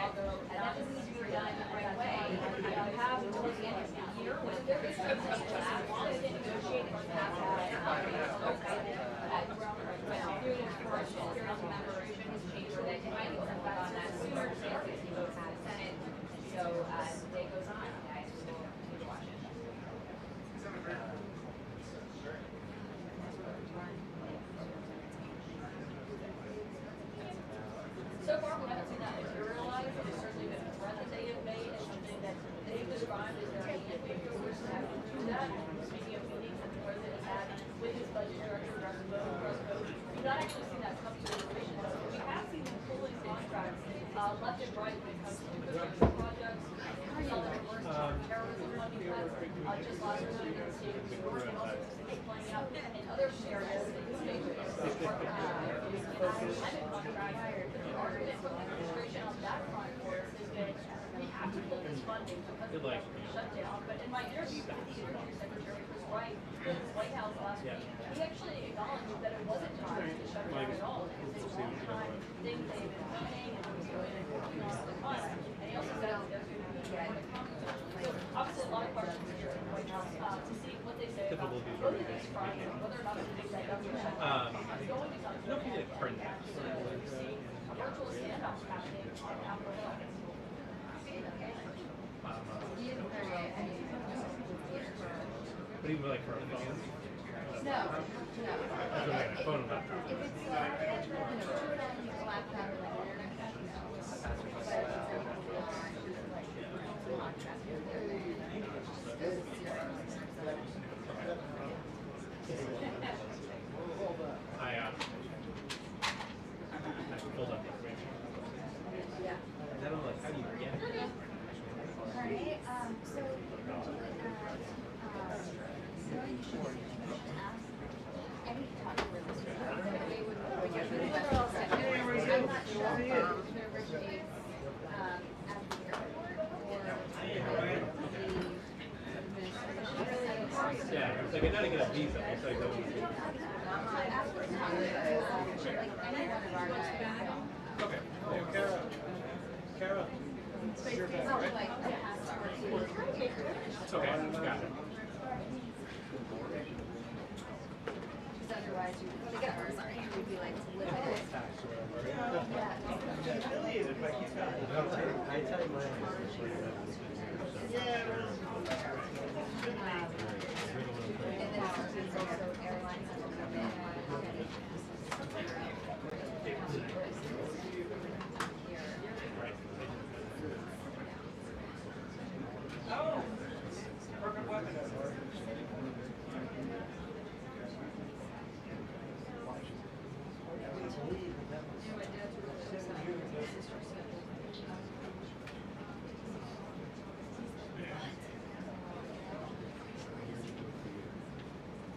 Chicago, and that doesn't need to be done right away. You have until the end of the year when there is something that wants to negotiate and have through the commercial commemoration has changed, so they can might accept that on that sooner to say 60 votes in the Senate. So as the day goes on, guys will keep watching. So far, we haven't seen that materialize. It's certainly been a threat that they have made and something that they've described as their hand-picked orders to have to do that. Speaking of meetings that the president has had with his budget director, we've not actually seen that come to fruition. We have seen them pulling contracts left and right when it comes to infrastructure projects. We saw the reverse terrorism funding cuts just last week in the state of New York, and also playing out in other areas in the state of New York. The argument from the administration on that front, of course, is that we have to pull this funding because of the shutdown. But in my interview with the Secretary Karoline Leavitt in the White House last week, he actually acknowledged that it wasn't time to shut down at all. It was a long time thing they've been planning and working on for months. And he also said there's going to be so obviously a lot of questions here in the White House to see what they say about both of these fronts and whether or not they think that government shutdown is going to come to an end. We're seeing virtual standoffs happening on Capitol Hill. But even like for a phone? No. That's what I phone about. If it's laptop or like internet, I pulled up the information. yeah. And then I'm like, how do you get it? Alright, so you should ask any talk where this they would they're all set. I'm not sure if it originates at the airport or the Yeah, it's like I gotta get a visa. It's like okay. Kara. You're back, right? Okay, got it. Otherwise, you would be like limited. Affiliated by Keith Scott. I tell you my And then it's also airlines Oh! Perfect weapon.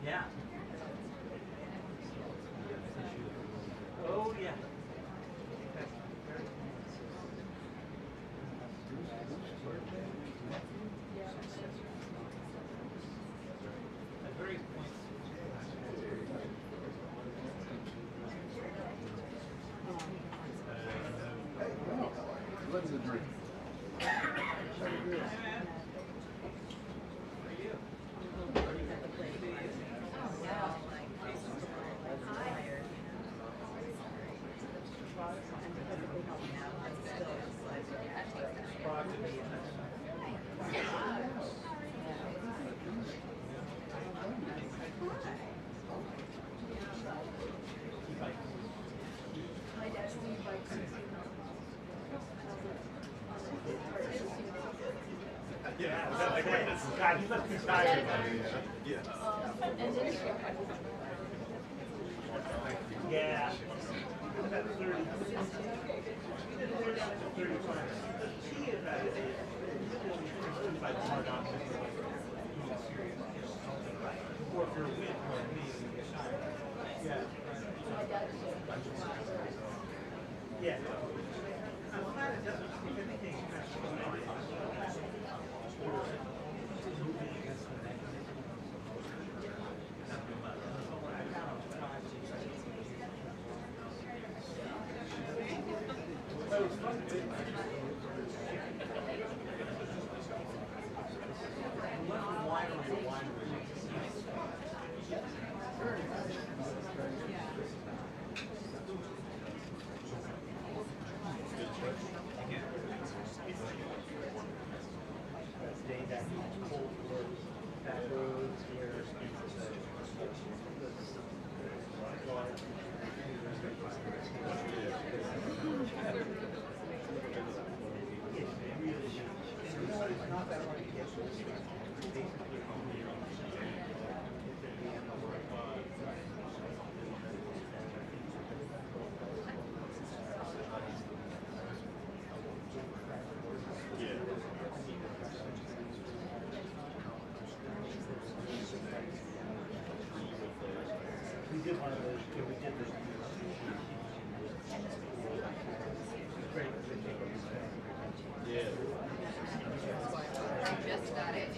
Yeah. Oh, yeah. At various points. What's the drink? Yeah, like this guy, he's not too tired. Yeah. About 30. We did 30 down to 35. She is at it. Like hard on or if you're with me. Yeah. Yeah. I'm glad it doesn't speak anything. We did one of those, yeah, we did this. Yeah. Just got it.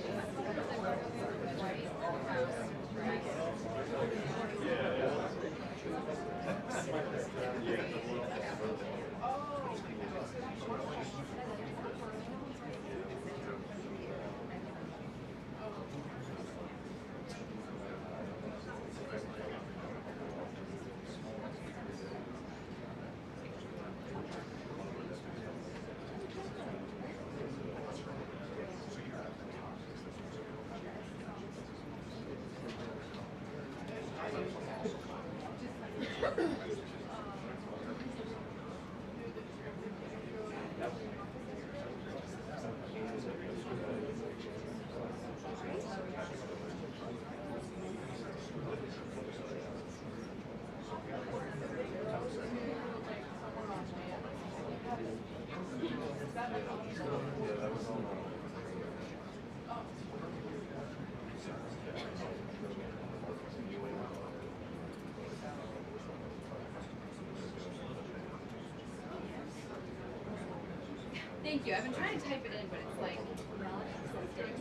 Thank you. I've been trying to type it in, but it's like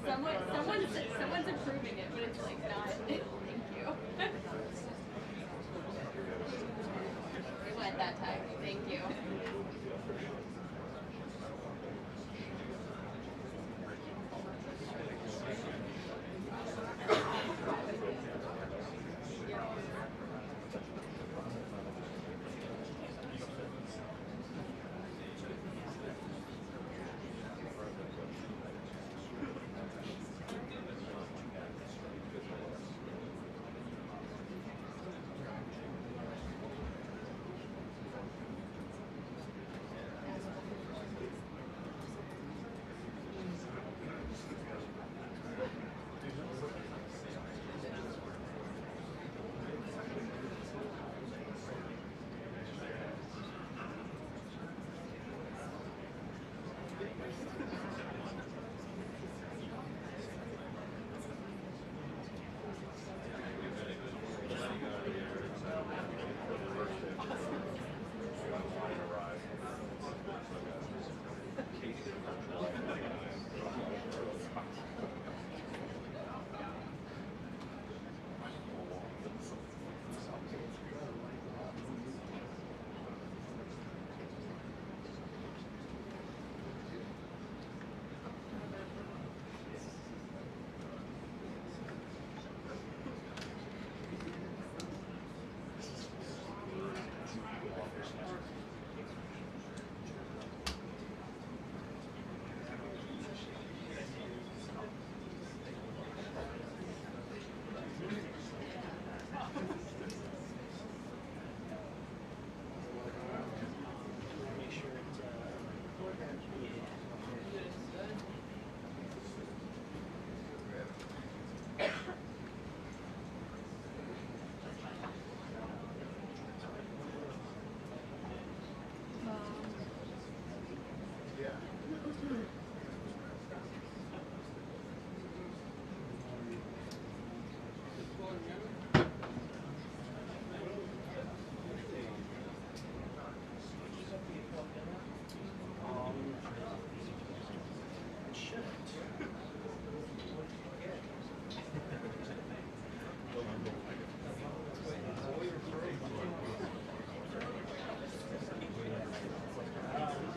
someone's approving it, but it's like not. Thank you. We went that time. Thank you.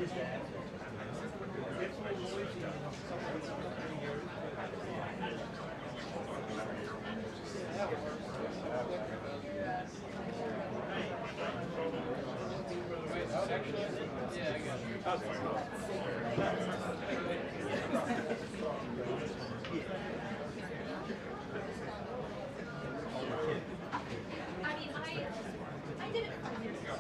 is that? It's so noisy and somebody's turning your. I mean, I did it 5 years ago.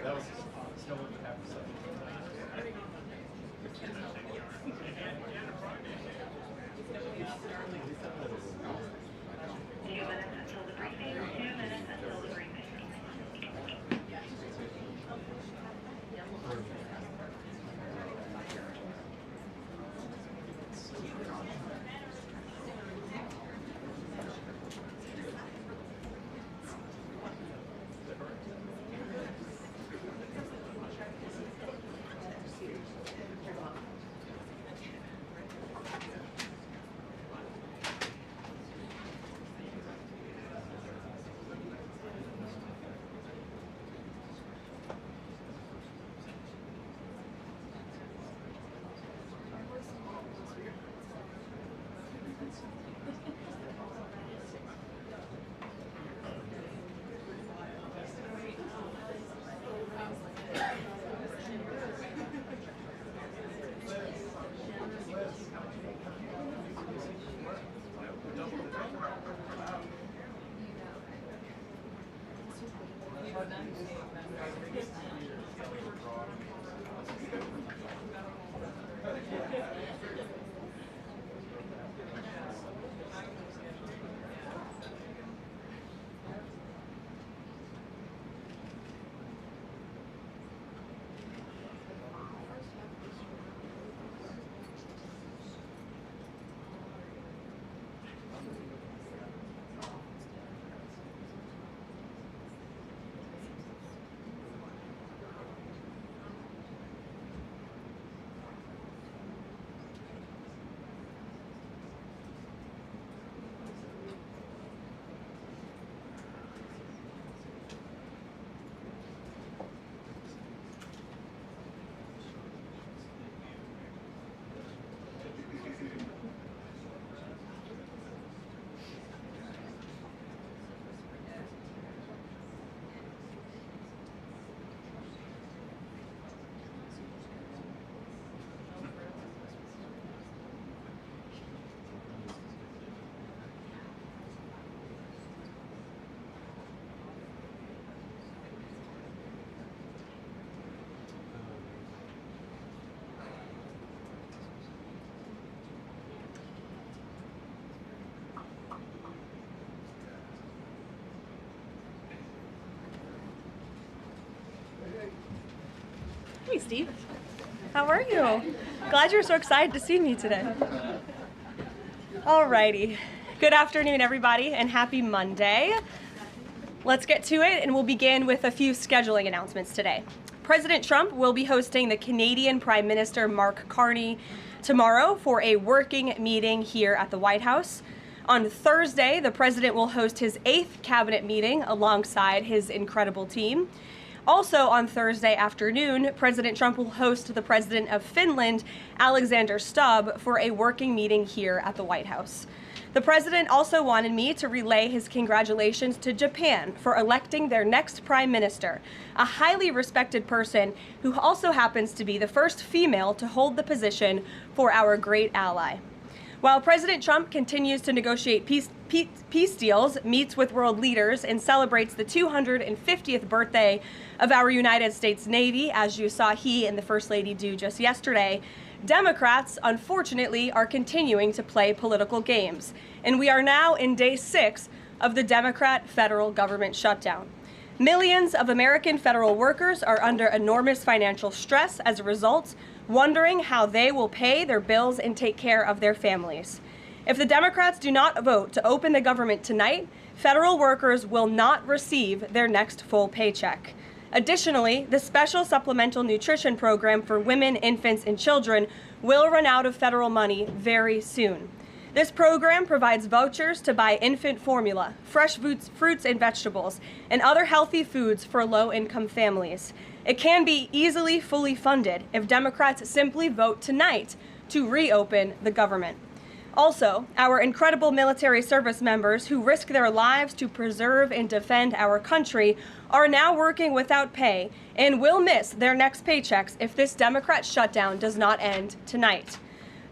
That was still what happened. Hey Steve, how are you? Glad you're so excited to see me today. Alrighty, good afternoon everybody and happy Monday. Let's get to it and we'll begin with a few scheduling announcements today. President Trump will be hosting the Canadian Prime Minister Mark Carney tomorrow for a working meeting here at the White House. On Thursday, the president will host his 8th cabinet meeting alongside his incredible team. Also on Thursday afternoon, President Trump will host the president of Finland, Alexander Stubb, for a working meeting here at the White House. The president also wanted me to relay his congratulations to Japan for electing their next prime minister, a highly respected person who also happens to be the first female to hold the position for our great ally. While President Trump continues to negotiate peace deals, meets with world leaders, and celebrates the 250th birthday of our United States Navy, as you saw he and the First Lady do just yesterday, Democrats, unfortunately, are continuing to play political games. And we are now in day 6 of the Democrat federal government shutdown. Millions of American federal workers are under enormous financial stress as a result, wondering how they will pay their bills and take care of their families. If the Democrats do not vote to open the government tonight, federal workers will not receive their next full paycheck. Additionally, the special supplemental nutrition program for women, infants, and children will run out of federal money very soon. This program provides vouchers to buy infant formula, fresh fruits and vegetables, and other healthy foods for low-income families. It can be easily fully funded if Democrats simply vote tonight to reopen the government. Also, our incredible military service members who risk their lives to preserve and defend our country are now working without pay and will miss their next paychecks if this Democrat shutdown does not end tonight.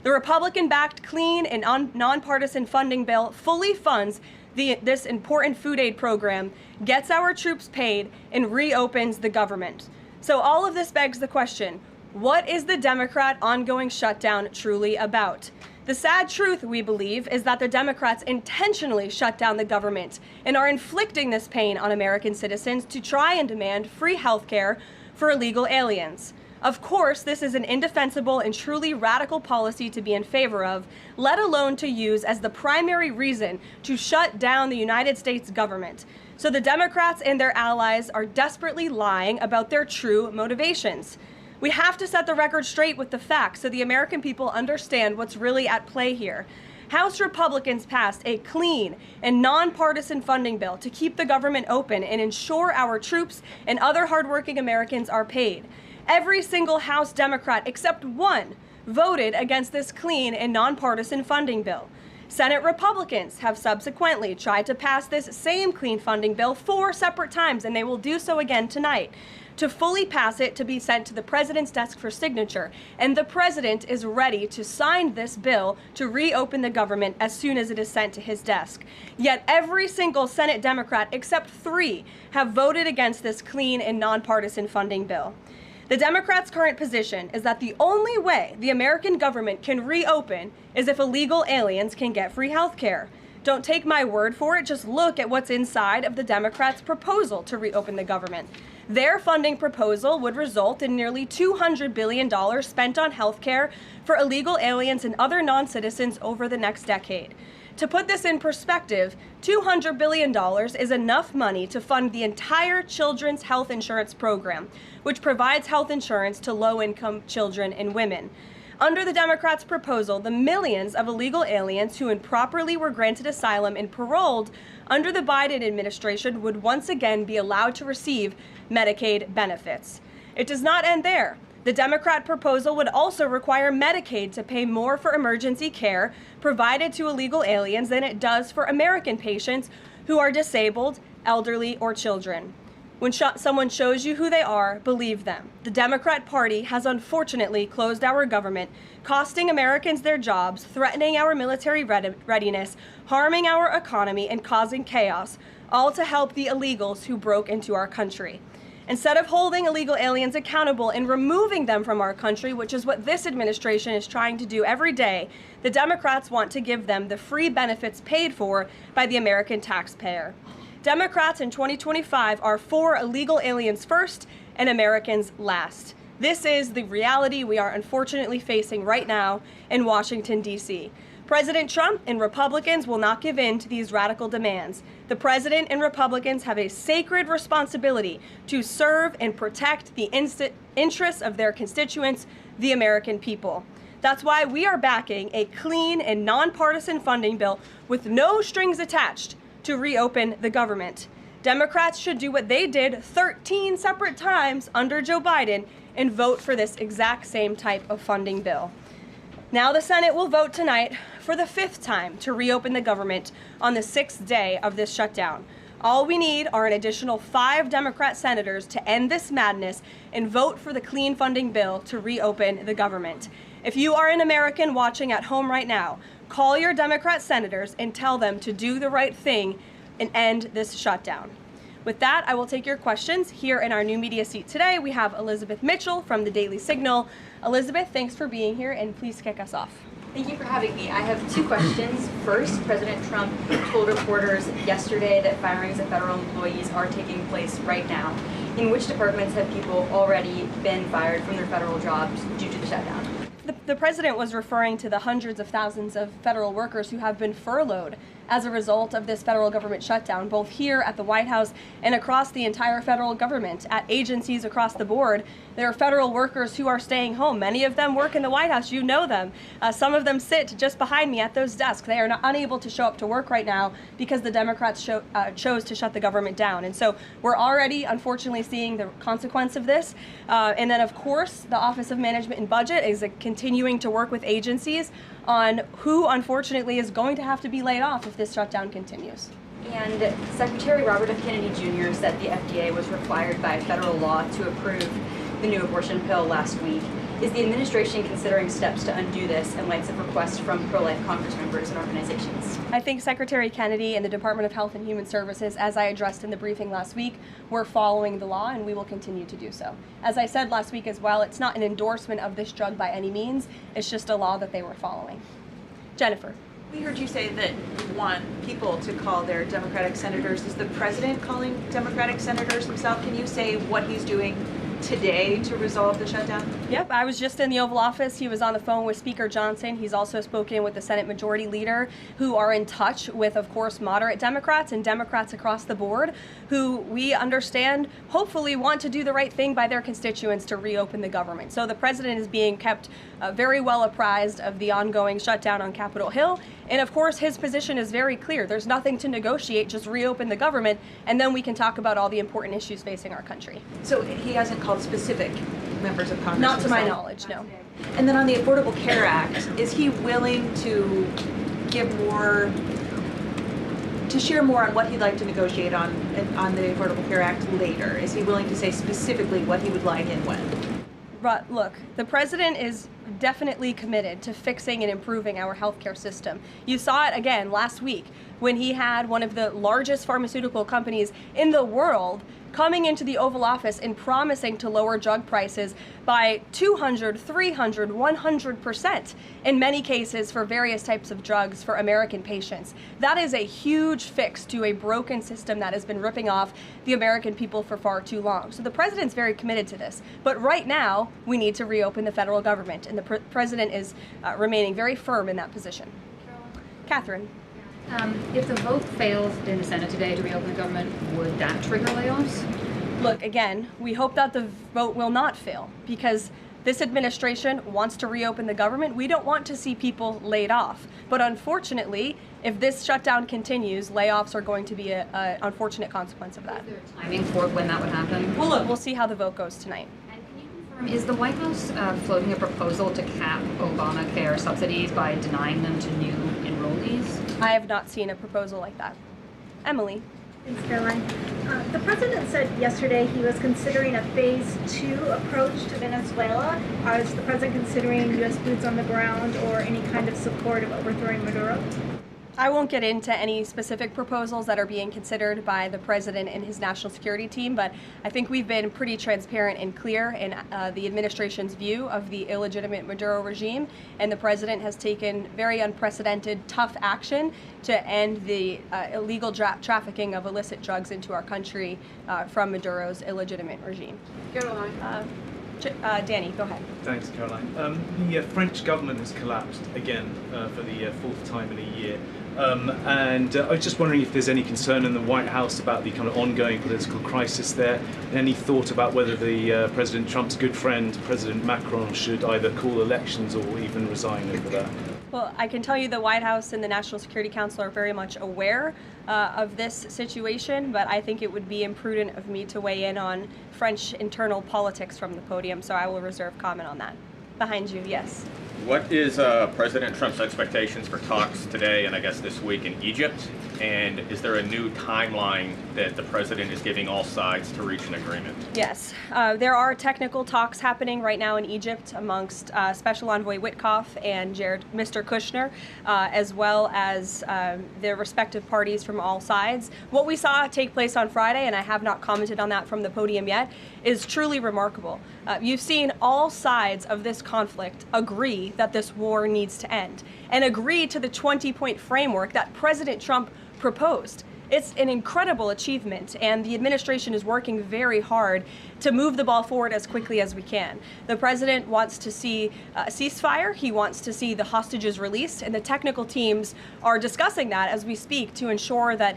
The Republican-backed clean and nonpartisan funding bill fully funds this important food aid program, gets our troops paid, and reopens the government. So all of this begs the question, what is the Democrat ongoing shutdown truly about? The sad truth, we believe, is that the Democrats intentionally shut down the government and are inflicting this pain on American citizens to try and demand free health care for illegal aliens. Of course, this is an indefensible and truly radical policy to be in favor of, let alone to use as the primary reason to shut down the United States government. So the Democrats and their allies are desperately lying about their true motivations. We have to set the record straight with the facts so the American people understand what's really at play here. House Republicans passed a clean and nonpartisan funding bill to keep the government open and ensure our troops and other hardworking Americans are paid. Every single House Democrat except one voted against this clean and nonpartisan funding bill. Senate Republicans have subsequently tried to pass this same clean funding bill 4 separate times, and they will do so again tonight, to fully pass it to be sent to the president's desk for signature. And the president is ready to sign this bill to reopen the government as soon as it is sent to his desk. Yet every single Senate Democrat except 3 have voted against this clean and nonpartisan funding bill. The Democrats' current position is that the only way the American government can reopen is if illegal aliens can get free health care. Don't take my word for it, just look at what's inside of the Democrats' proposal to reopen the government. Their funding proposal would result in nearly $200 billion spent on health care for illegal aliens and other non-citizens over the next decade. To put this in perspective, $200 billion is enough money to fund the entire children's health insurance program, which provides health insurance to low-income children and women. Under the Democrats' proposal, the millions of illegal aliens who improperly were granted asylum and paroled under the Biden administration would once again be allowed to receive Medicaid benefits. It does not end there. The Democrat proposal would also require Medicaid to pay more for emergency care provided to illegal aliens than it does for American patients who are disabled, elderly, or children. When someone shows you who they are, believe them. The Democrat Party has unfortunately closed our government, costing Americans their jobs, threatening our military readiness, harming our economy, and causing chaos, all to help the illegals who broke into our country. Instead of holding illegal aliens accountable and removing them from our country, which is what this administration is trying to do every day, the Democrats want to give them the free benefits paid for by the American taxpayer. Democrats in 2025 are for illegal aliens first and Americans last. This is the reality we are unfortunately facing right now in Washington, D.C. President Trump and Republicans will not give in to these radical demands. The president and Republicans have a sacred responsibility to serve and protect the interests of their constituents, the American people. That's why we are backing a clean and nonpartisan funding bill with no strings attached to reopen the government. Democrats should do what they did 13 separate times under Joe Biden and vote for this exact same type of funding bill. Now the Senate will vote tonight for the 5th time to reopen the government on the 6th day of this shutdown. All we need are an additional 5 Democrat senators to end this madness and vote for the clean funding bill to reopen the government. If you are an American watching at home right now, call your Democrat senators and tell them to do the right thing and end this shutdown. With that, I will take your questions. Here in our new media seat today, we have Elizabeth Mitchell from the Daily Signal. Elizabeth, thanks for being here, and please kick us off. Thank you for having me. I have 2 questions. First, President Trump told reporters yesterday that firings of federal employees are taking place right now. In which departments have people already been fired from their federal jobs due to the shutdown? The president was referring to the hundreds of thousands of federal workers who have been furloughed as a result of this federal government shutdown, both here at the White House and across the entire federal government, at agencies across the board. There are federal workers who are staying home. Many of them work in the White House. You know them. Some of them sit just behind me at those desks. They are unable to show up to work right now because the Democrats chose to shut the government down. And so we're already, unfortunately, seeing the consequence of this. And then, of course, the Office of Management and Budget is continuing to work with agencies on who, unfortunately, is going to have to be laid off if this shutdown continues. And Secretary Robert F. Kennedy Jr. said the FDA was required by federal law to approve the new abortion pill last week. Is the administration considering steps to undo this in light of requests from pro-life Congress members and organizations? I think Secretary Kennedy and the Department of Health and Human Services, as I addressed in the briefing last week, were following the law, and we will continue to do so. As I said last week as well, it's not an endorsement of this drug by any means. It's just a law that they were following. Jennifer. We heard you say that you want people to call their Democratic senators. Is the president calling Democratic senators himself? Can you say what he's doing today to resolve the shutdown? Yep, I was just in the Oval Office. He was on the phone with Speaker Johnson. He's also spoken with the Senate Majority Leader, who are in touch with, of course, moderate Democrats and Democrats across the board, who we understand hopefully want to do the right thing by their constituents to reopen the government. So the president is being kept very well apprised of the ongoing shutdown on Capitol Hill. And of course, his position is very clear. There's nothing to negotiate, just reopen the government, and then we can talk about all the important issues facing our country. So he hasn't called specific members of Congress? Not to my knowledge, no. And then on the Affordable Care Act, is he willing to give more, to share more on what he'd like to negotiate on the Affordable Care Act later? Is he willing to say specifically what he would like and when? Look, the president is definitely committed to fixing and improving our healthcare system. You saw it again last week when he had one of the largest pharmaceutical companies in the world coming into the Oval Office and promising to lower drug prices by 200, 300, 100% in many cases for various types of drugs for American patients. That is a huge fix to a broken system that has been ripping off the American people for far too long. So the president's very committed to this. But right now, we need to reopen the federal government, and the president is remaining very firm in that position. Catherine. If the vote fails in the Senate today to reopen the government, would that trigger layoffs? Look, again, we hope that the vote will not fail because this administration wants to reopen the government. We don't want to see people laid off. But unfortunately, if this shutdown continues, layoffs are going to be an unfortunate consequence of that. Is there a timing for when that would happen? Well, look, we'll see how the vote goes tonight. And can you confirm, is the White House floating a proposal to cap Obamacare subsidies by denying them to new enrollees? I have not seen a proposal like that. Emily. Thanks, Caroline. The president said yesterday he was considering a phase 2 approach to Venezuela. Is the president considering U.S. boots on the ground or any kind of support of overthrowing Maduro? I won't get into any specific proposals that are being considered by the president and his national security team, but I think we've been pretty transparent and clear in the administration's view of the illegitimate Maduro regime, and the president has taken very unprecedented, tough action to end the illegal trafficking of illicit drugs into our country from Maduro's illegitimate regime. Caroline. Danny, go ahead. Thanks, Caroline. The French government has collapsed again for the fourth time in a year. And I was just wondering if there's any concern in the White House about the kind of ongoing political crisis there. Any thought about whether the President Trump's good friend, President Macron, should either call elections or even resign over that? Well, I can tell you the White House and the National Security Council are very much aware of this situation, but I think it would be imprudent of me to weigh in on French internal politics from the podium, so I will reserve comment on that. Behind you, yes. What is President Trump's expectations for talks today and I guess this week in Egypt? And is there a new timeline that the president is giving all sides to reach an agreement? Yes, there are technical talks happening right now in Egypt amongst Special Envoy Witkoff and Mr. Kushner, as well as their respective parties from all sides. What we saw take place on Friday, and I have not commented on that from the podium yet, is truly remarkable. You've seen all sides of this conflict agree that this war needs to end and agree to the 20-point framework that President Trump proposed. It's an incredible achievement, and the administration is working very hard to move the ball forward as quickly as we can. The president wants to see a ceasefire. He wants to see the hostages released, and the technical teams are discussing that as we speak to ensure that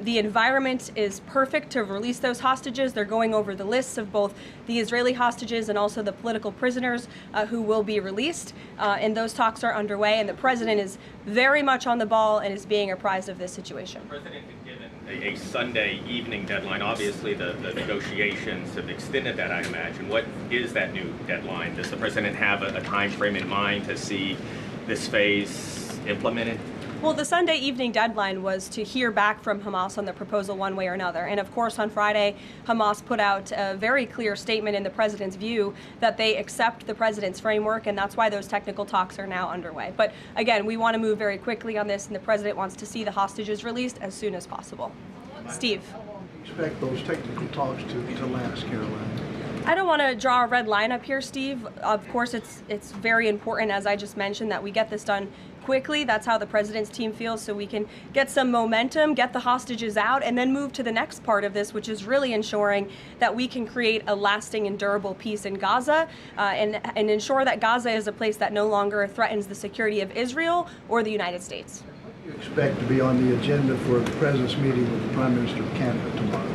the environment is perfect to release those hostages. They're going over the lists of both the Israeli hostages and also the political prisoners who will be released, and those talks are underway, and the president is very much on the ball and is being apprised of this situation. The president had given a Sunday evening deadline. Obviously, the negotiations have extended that, I imagine. What is that new deadline? Does the president have a time frame in mind to see this phase implemented? Well, the Sunday evening deadline was to hear back from Hamas on the proposal one way or another. And of course, on Friday, Hamas put out a very clear statement in the president's view that they accept the president's framework, and that's why those technical talks are now underway. But again, we want to move very quickly on this, and the president wants to see the hostages released as soon as possible. Steve. Expect those technical talks to last, Caroline? I don't want to draw a red line up here, Steve. Of course, it's very important, as I just mentioned, that we get this done quickly. That's how the president's team feels, so we can get some momentum, get the hostages out, and then move to the next part of this, which is really ensuring that we can create a lasting and durable peace in Gaza, and ensure that Gaza is a place that no longer threatens the security of Israel or the United States. What do you expect to be on the agenda for the president's meeting with the Prime Minister of Canada tomorrow?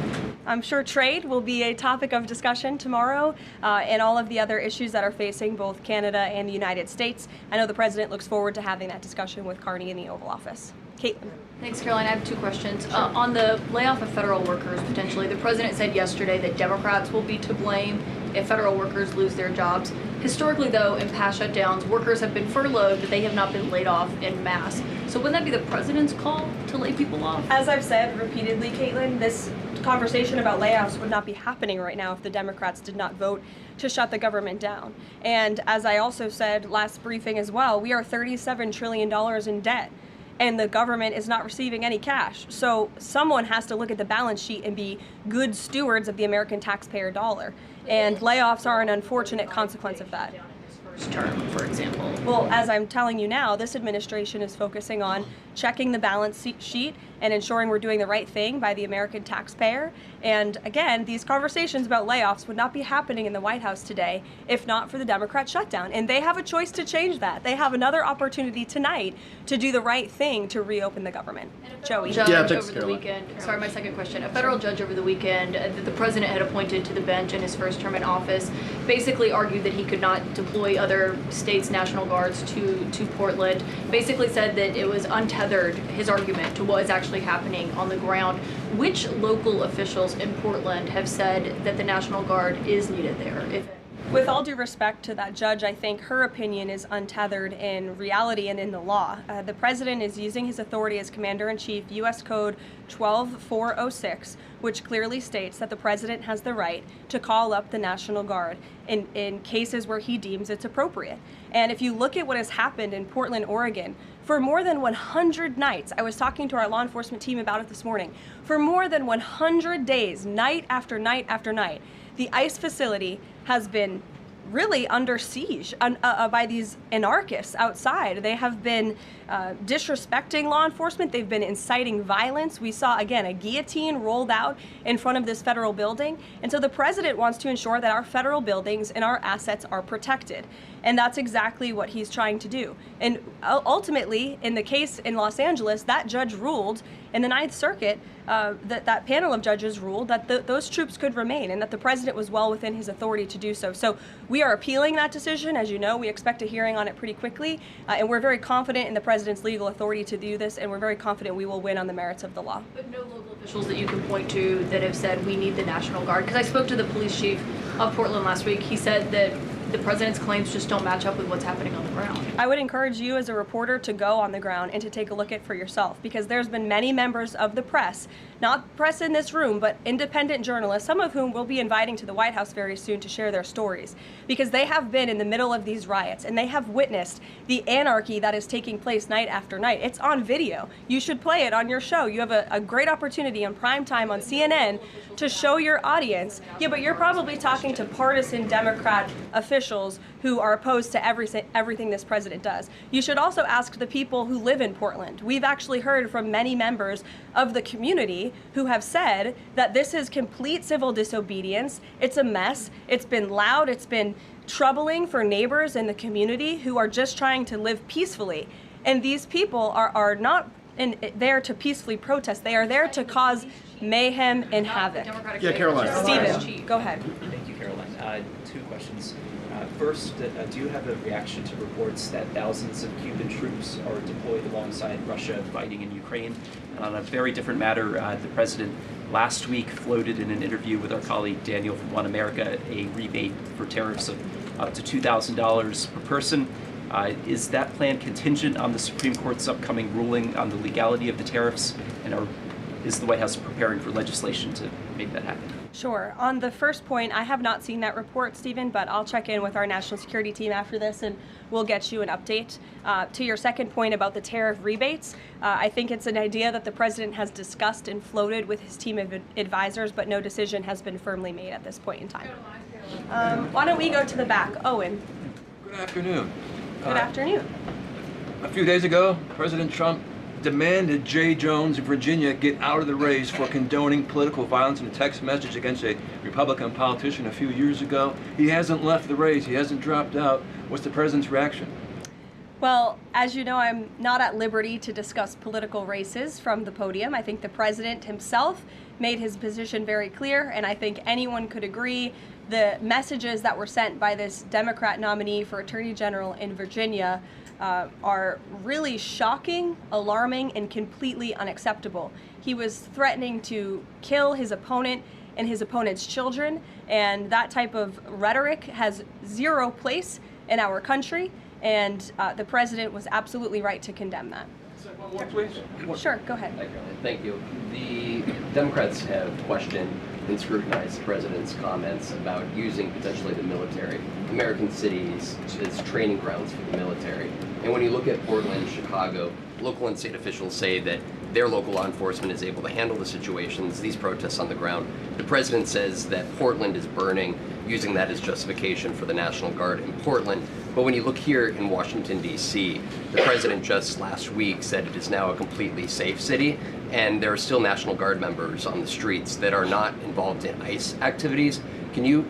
I'm sure trade will be a topic of discussion tomorrow, and all of the other issues that are facing both Canada and the United States. I know the president looks forward to having that discussion with Carney in the Oval Office. Caitlin. Thanks, Caroline. I have two questions. On the layoff of federal workers, potentially, the president said yesterday that Democrats will be to blame if federal workers lose their jobs. Historically, though, in past shutdowns, workers have been furloughed, but they have not been laid off en masse. So wouldn't that be the president's call to lay people off? As I've said repeatedly, Caitlin, this conversation about layoffs would not be happening right now if the Democrats did not vote to shut the government down. And as I also said last briefing as well, we are $37 trillion in debt, and the government is not receiving any cash. So someone has to look at the balance sheet and be good stewards of the American taxpayer dollar. And layoffs are an unfortunate consequence of that. First term, for example. Well, as I'm telling you now, this administration is focusing on checking the balance sheet and ensuring we're doing the right thing by the American taxpayer. And again, these conversations about layoffs would not be happening in the White House today if not for the Democrat shutdown. And they have a choice to change that. They have another opportunity tonight to do the right thing to reopen the government. Joey. Judge over the weekend. Sorry, my second question. A federal judge over the weekend that the president had appointed to the bench in his first term in office basically argued that he could not deploy other states' National Guards to Portland. Basically said that it was untethered, his argument, to what is actually happening on the ground. Which local officials in Portland have said that the National Guard is needed there? With all due respect to that judge, I think her opinion is untethered in reality and in the law. The president is using his authority as Commander-in-Chief, U.S. Code 12406, which clearly states that the president has the right to call up the National Guard in cases where he deems it's appropriate. And if you look at what has happened in Portland, Oregon, for more than 100 nights, I was talking to our law enforcement team about it this morning, for more than 100 days, night after night after night, the ICE facility has been really under siege by these anarchists outside. They have been disrespecting law enforcement. They've been inciting violence. We saw, again, a guillotine rolled out in front of this federal building. And so the president wants to ensure that our federal buildings and our assets are protected. And that's exactly what he's trying to do. And ultimately, in the case in Los Angeles, that judge ruled in the Ninth Circuit, that panel of judges ruled that those troops could remain and that the president was well within his authority to do so. So we are appealing that decision. As you know, we expect a hearing on it pretty quickly, and we're very confident in the president's legal authority to do this, and we're very confident we will win on the merits of the law. But no local officials that you can point to that have said we need the National Guard? Because I spoke to the police chief of Portland last week. He said that the president's claims just don't match up with what's happening on the ground. I would encourage you as a reporter to go on the ground and to take a look at it for yourself, because there's been many members of the press, not press in this room, but independent journalists, some of whom we'll be inviting to the White House very soon to share their stories, because they have been in the middle of these riots and they have witnessed the anarchy that is taking place night after night. It's on video. You should play it on your show. You have a great opportunity on prime time on CNN to show your audience. Yeah, but you're probably talking to partisan Democrat officials officials who are opposed to everything this president does. You should also ask the people who live in Portland. We've actually heard from many members of the community who have said that this is complete civil disobedience. It's a mess. It's been loud. It's been troubling for neighbors in the community who are just trying to live peacefully. And these people are not there to peacefully protest. They are there to cause mayhem and havoc. Yeah, Karoline. Stephen, go ahead. Thank you, Karoline. Two questions. First, do you have a reaction to reports that thousands of Cuban troops are deployed alongside Russia fighting in Ukraine? And on a very different matter, the president last week floated in an interview with our colleague Daniel from One America a rebate for tariffs of up to $2,000 per person. Is that plan contingent on the Supreme Court's upcoming ruling on the legality of the tariffs? And is the White House preparing for legislation to make that happen? Sure. On the first point, I have not seen that report, Stephen, but I'll check in with our national security team after this and we'll get you an update. To your second point about the tariff rebates, I think it's an idea that the president has discussed and floated with his team of advisors, but no decision has been firmly made at this point in time. Why don't we go to the back? Owen. Good afternoon. Good afternoon. A few days ago, President Trump demanded Jay Jones of Virginia get out of the race for condoning political violence in a text message against a Republican politician a few years ago. He hasn't left the race. He hasn't dropped out. What's the president's reaction? Well, as you know, I'm not at liberty to discuss political races from the podium. I think the president himself made his position very clear, and I think anyone could agree the messages that were sent by this Democrat nominee for Attorney General in Virginia are really shocking, alarming, and completely unacceptable. He was threatening to kill his opponent and his opponent's children, and that type of rhetoric has zero place in our country, and the president was absolutely right to condemn that. One more, please. Sure, go ahead. Thank you. The Democrats have questioned and scrutinized the president's comments about using potentially the military, American cities, as training grounds for the military. And when you look at Portland, Chicago, local and state officials say that their local law enforcement is able to handle the situations, these protests on the ground. The president says that Portland is burning, using that as justification for the National Guard in Portland. But when you look here in Washington, D.C., the president just last week said it is now a completely safe city, and there are still National Guard members on the streets that are not involved in ICE activities. Can you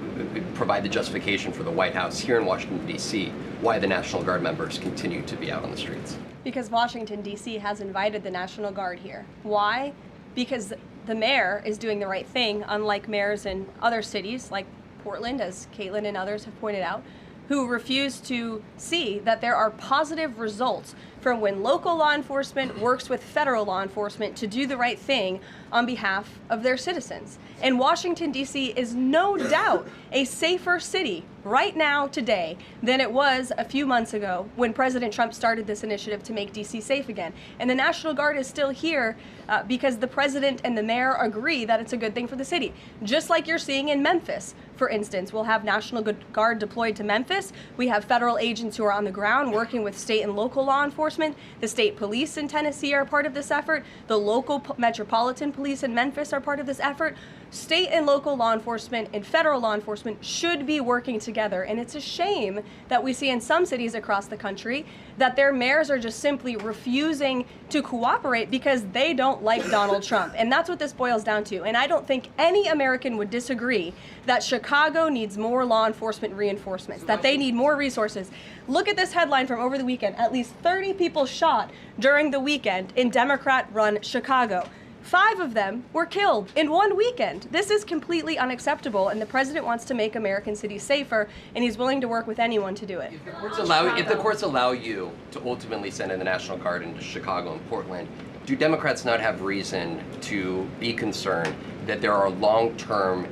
provide the justification for the White House here in Washington, D.C., why the National Guard members continue to be out on the streets? Because Washington, D.C. has invited the National Guard here. Why? Because the mayor is doing the right thing, unlike mayors in other cities like Portland, as Caitlin and others have pointed out, who refuse to see that there are positive results from when local law enforcement works with federal law enforcement to do the right thing on behalf of their citizens. And Washington, D.C. is no doubt a safer city right now, today, than it was a few months ago when President Trump started this initiative to make D.C. safe again. And the National Guard is still here because the president and the mayor agree that it's a good thing for the city. Just like you're seeing in Memphis, for instance. We'll have National Guard deployed to Memphis. We have federal agents who are on the ground working with state and local law enforcement. The state police in Tennessee are part of this effort. The local metropolitan police in Memphis are part of this effort. State and local law enforcement and federal law enforcement should be working together. And it's a shame that we see in some cities across the country that their mayors are just simply refusing to cooperate because they don't like Donald Trump. And that's what this boils down to. And I don't think any American would disagree that Chicago needs more law enforcement reinforcements, that they need more resources. Look at this headline from over the weekend. At least 30 people shot during the weekend in Democrat-run Chicago. 5 of them were killed in one weekend. This is completely unacceptable, and the president wants to make American cities safer, and he's willing to work with anyone to do it. If the courts allow you to ultimately send in the National Guard into Chicago and Portland, do Democrats not have reason to be concerned that there are long-term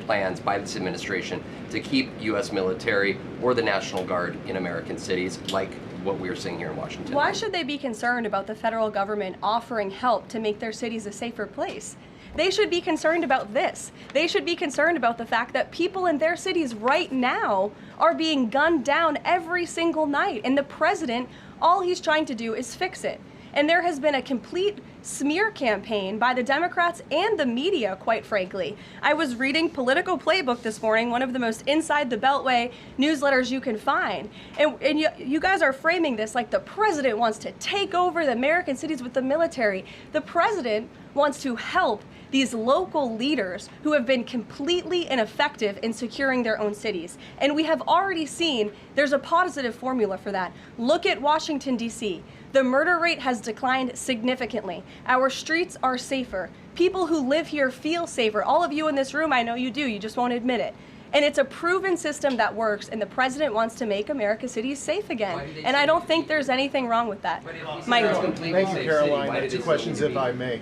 plans by this administration to keep U.S. military or the National Guard in American cities, like what we are seeing here in Washington? Why should they be concerned about the federal government offering help to make their cities a safer place? They should be concerned about this. They should be concerned about the fact that people in their cities right now are being gunned down every single night, and the president, all he's trying to do is fix it. And there has been a complete smear campaign by the Democrats and the media, quite frankly. I was reading Political Playbook this morning, one of the most inside the Beltway newsletters you can find. And you guys are framing this like the president wants to take over the American cities with the military. The president wants to help these local leaders who have been completely ineffective in securing their own cities. And we have already seen there's a positive formula for that. Look at Washington, D.C. The murder rate has declined significantly. Our streets are safer. People who live here feel safer. All of you in this room, I know you do, you just won't admit it. And it's a proven system that works, and the president wants to make America's cities safe again. And I don't think there's anything wrong with that. Michael. Thank you, Caroline. 2 questions, if I may.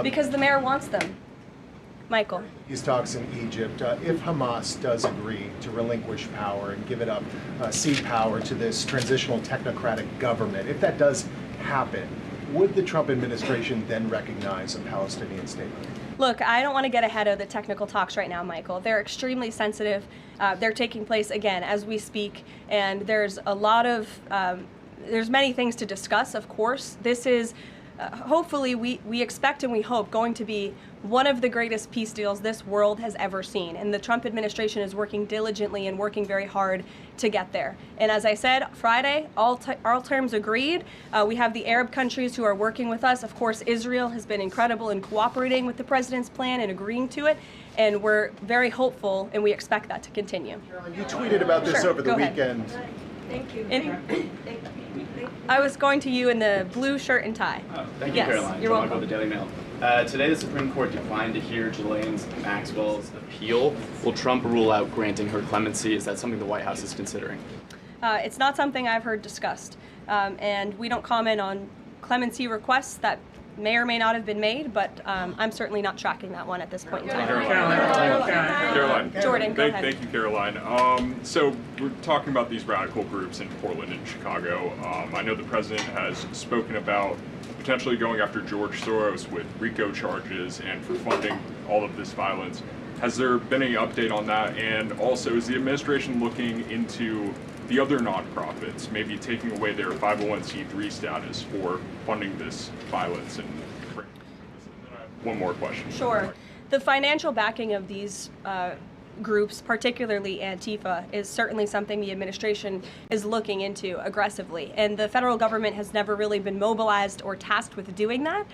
Because the mayor wants them. Michael. These talks in Egypt, if Hamas does agree to relinquish power and give it up, cede power to this transitional technocratic government, if that does happen, would the Trump administration then recognize a Palestinian state? Look, I don't want to get ahead of the technical talks right now, Michael. They're extremely sensitive. They're taking place, again, as we speak, and there's a lot of, there's many things to discuss, of course. This is hopefully, we expect and we hope going to be one of the greatest peace deals this world has ever seen. And the Trump administration is working diligently and working very hard to get there. And as I said, Friday, all terms agreed. We have the Arab countries who are working with us. Of course, Israel has been incredible in cooperating with the president's plan and agreeing to it. And we're very hopeful, and we expect that to continue. Caroline, you tweeted about this over the weekend. Thank you. I was going to you in the blue shirt and tie. Oh, thank you, Caroline. You're welcome. The Daily Mail. Today, the Supreme Court declined to hear Ghislaine Maxwell's appeal. Will Trump rule out granting her clemency? Is that something the White House is considering? It's not something I've heard discussed, and we don't comment on clemency requests that may or may not have been made, but I'm certainly not tracking that one at this point in time. Caroline. Jordan, go ahead. Thank you, Caroline. So we're talking about these radical groups in Portland and Chicago. I know the president has spoken about potentially going after George Soros with RICO charges and for funding all of this violence. Has there been any update on that? And also, is the administration looking into the other nonprofits, maybe taking away their 501c3 status for funding this violence? And one more question. Sure. The financial backing of these groups, particularly Antifa, is certainly something the administration is looking into aggressively. And the federal government has never really been mobilized or tasked with doing that.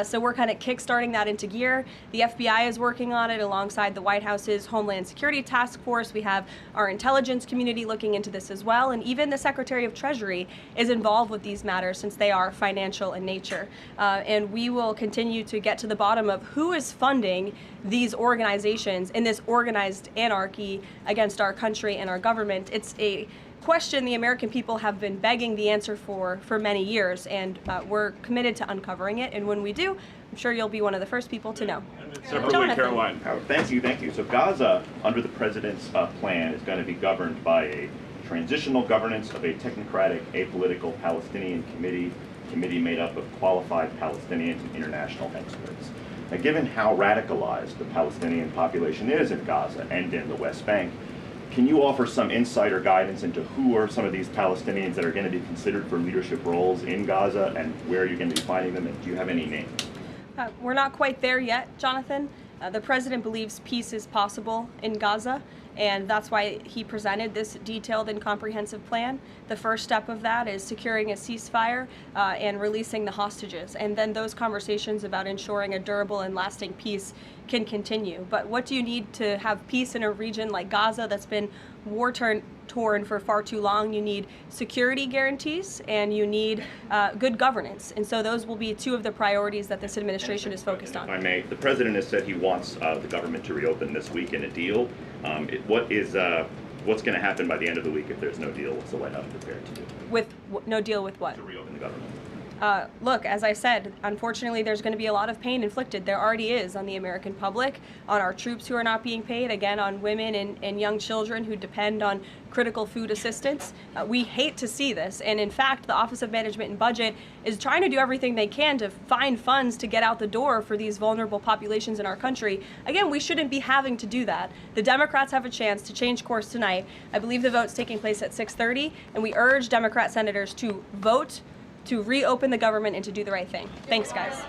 So we're kind of kickstarting that into gear. The FBI is working on it alongside the White House's Homeland Security Task Force. We have our intelligence community looking into this as well. And even the Secretary of Treasury is involved with these matters since they are financial in nature. And we will continue to get to the bottom of who is funding these organizations in this organized anarchy against our country and our government. It's a question the American people have been begging the answer for many years, and we're committed to uncovering it. And when we do, I'm sure you'll be one of the first people to know. Separately, Caroline. Thank you. So Gaza, under the president's plan, is going to be governed by a transitional governance of a technocratic, apolitical Palestinian committee made up of qualified Palestinians and international experts. Now, given how radicalized the Palestinian population is in Gaza and in the West Bank, can you offer some insight or guidance into who are some of these Palestinians that are going to be considered for leadership roles in Gaza, and where you're going to be finding them, and do you have any names? We're not quite there yet, Jonathan. The president believes peace is possible in Gaza, and that's why he presented this detailed and comprehensive plan. The first step of that is securing a ceasefire and releasing the hostages, and then those conversations about ensuring a durable and lasting peace can continue. But what do you need to have peace in a region like Gaza that's been war-torn for far too long? You need security guarantees, and you need good governance. And so those will be two of the priorities that this administration is focused on. If I may, the president has said he wants the government to reopen this week in a deal. What's going to happen by the end of the week if there's no deal? What's the White House prepared to do? With no deal with what? To reopen the government. Look, as I said, unfortunately, there's going to be a lot of pain inflicted. There already is on the American public, on our troops who are not being paid, again, on women and young children who depend on critical food assistance. We hate to see this. And in fact, the Office of Management and Budget is trying to do everything they can to find funds to get out the door for these vulnerable populations in our country. Again, we shouldn't be having to do that. The Democrats have a chance to change course tonight. I believe the vote's taking place at 6:30, and we urge Democrat senators to vote to reopen the government and to do the right thing. Thanks, guys.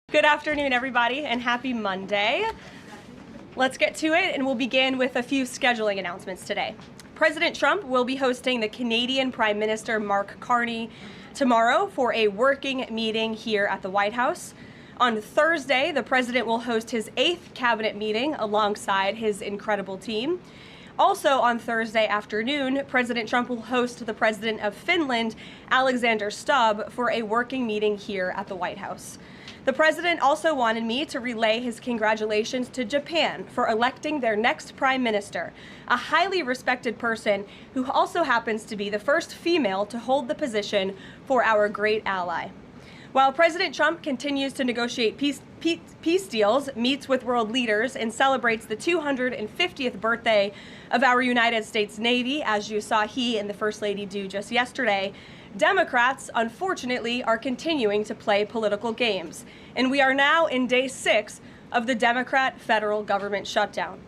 Good afternoon, everybody, and happy Monday. Let's get to it, and we'll begin with a few scheduling announcements today. President Trump will be hosting the Canadian Prime Minister Mark Carney tomorrow for a working meeting here at the White House. On Thursday, the president will host his 8th cabinet meeting alongside his incredible team. Also on Thursday afternoon, President Trump will host the president of Finland, Alexander Stubb, for a working meeting here at the White House. The president also wanted me to relay his congratulations to Japan for electing their next prime minister, a highly respected person who also happens to be the first female to hold the position for our great ally. While President Trump continues to negotiate peace deals, meets with world leaders, and celebrates the 250th birthday of our United States Navy, as you saw he and the First Lady do just yesterday, Democrats, unfortunately, are continuing to play political games, and we are now in day 6 of the Democrat federal government shutdown.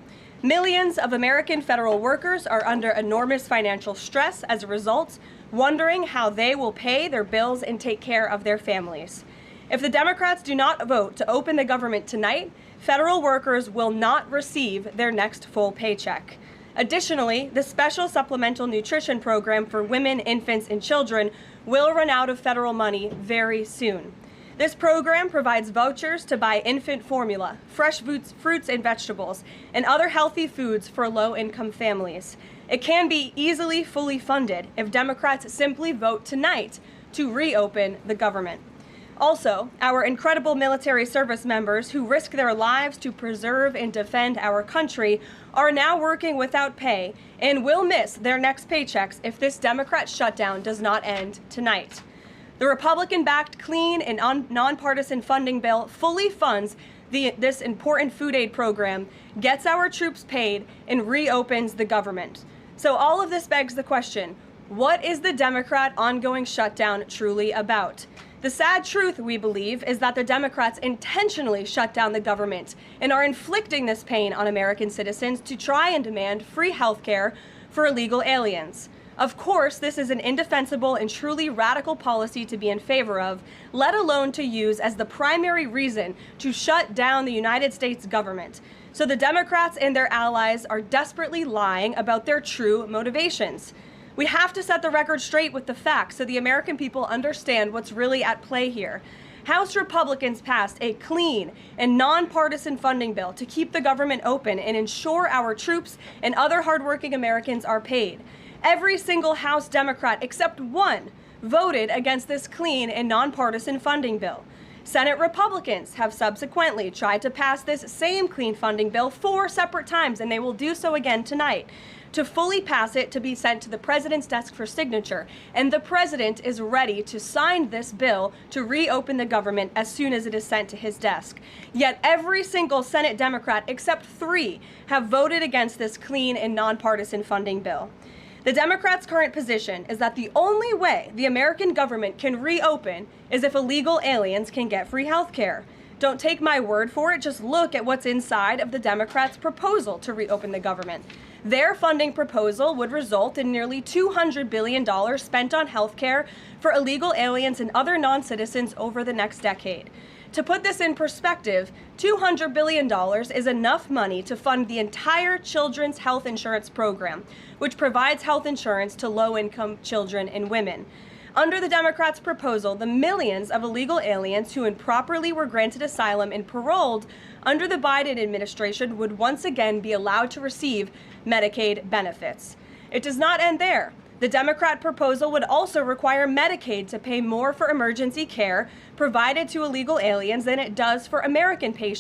Millions of American federal workers are under enormous financial stress as a result, wondering how they will pay their bills and take care of their families. If the Democrats do not vote to open the government tonight, federal workers will not receive their next full paycheck. Additionally, the special supplemental nutrition program for women, infants, and children will run out of federal money very soon. This program provides vouchers to buy infant formula, fresh fruits and vegetables, and other healthy foods for low-income families. It can be easily fully funded if Democrats simply vote tonight to reopen the government. Also, our incredible military service members who risk their lives to preserve and defend our country are now working without pay and will miss their next paychecks if this Democrat shutdown does not end tonight. The Republican-backed clean and nonpartisan funding bill fully funds this important food aid program, gets our troops paid, and reopens the government. So all of this begs the question, what is the Democrat ongoing shutdown truly about? The sad truth, we believe, is that the Democrats intentionally shut down the government and are inflicting this pain on American citizens to try and demand free health care for illegal aliens. Of course, this is an indefensible and truly radical policy to be in favor of, let alone to use as the primary reason to shut down the United States government. So the Democrats and their allies are desperately lying about their true motivations. We have to set the record straight with the facts so the American people understand what's really at play here. House Republicans passed a clean and nonpartisan funding bill to keep the government open and ensure our troops and other hardworking Americans are paid. Every single House Democrat except one voted against this clean and nonpartisan funding bill. Senate Republicans have subsequently tried to pass this same clean funding bill 4 separate times, and they will do so again tonight. To fully pass it to be sent to the president's desk for signature, and the president is ready to sign this bill to reopen the government as soon as it is sent to his desk. Yet every single Senate Democrat except 3 have voted against this clean and nonpartisan funding bill. The Democrats' current position is that the only way the American government can reopen is if illegal aliens can get free health care. Don't take my word for it, just look at what's inside of the Democrats' proposal to reopen the government. Their funding proposal would result in nearly $200 billion spent on health care for illegal aliens and other non-citizens over the next decade. To put this in perspective, $200 billion is enough money to fund the entire children's health insurance program, which provides health insurance to low-income children and women. Under the Democrats' proposal, the millions of illegal aliens who improperly were granted asylum and paroled under the Biden administration would once again be allowed to receive Medicaid benefits. It does not end there. The Democrat proposal would also require Medicaid to pay more for emergency care provided to illegal aliens than it does for American patients